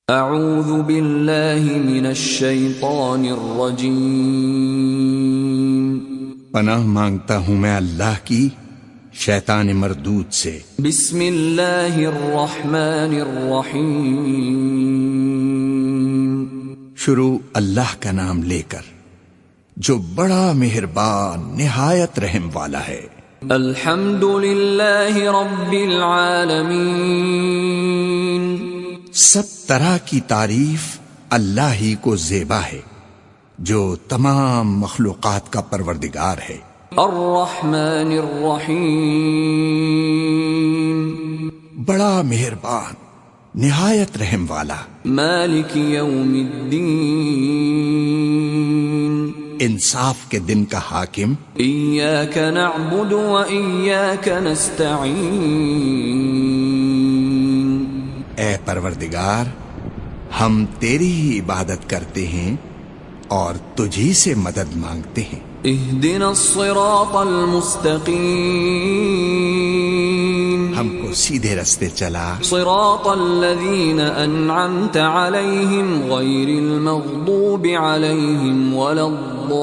اعوذ باللہ من الشیطان الرجیم، پناہ مانگتا ہوں میں اللہ کی شیطان مردود سے۔ بسم اللہ الرحمن الرحیم، شروع اللہ کا نام لے کر جو بڑا مہربان نہایت رحم والا ہے۔ الحمد للہ رب العالمین، سب طرح کی تعریف اللہ ہی کو زیبا ہے جو تمام مخلوقات کا پروردگار ہے۔ الرحمن الرحیم، بڑا مہربان نہایت رحم والا۔ مالک یوم الدین، انصاف کے دن کا حاکم۔ ایاک نعبد و ایاک نستعین، اے پروردگار ہم تیری ہی عبادت کرتے ہیں اور تجھی سے مدد مانگتے ہیں۔ اہدنا الصراط المستقیم، ہم کو سیدھے رستے چلا، صراط الذین انعمت علیہم غیر المغضوب علیہم ولا الضالین،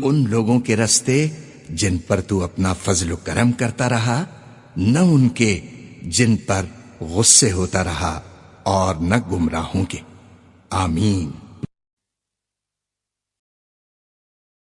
ان لوگوں کے رستے جن پر تو اپنا فضل و کرم کرتا رہا، نہ ان کے جن پر غصے ہوتا رہا، اور نہ گمراہوں کے۔ آمین۔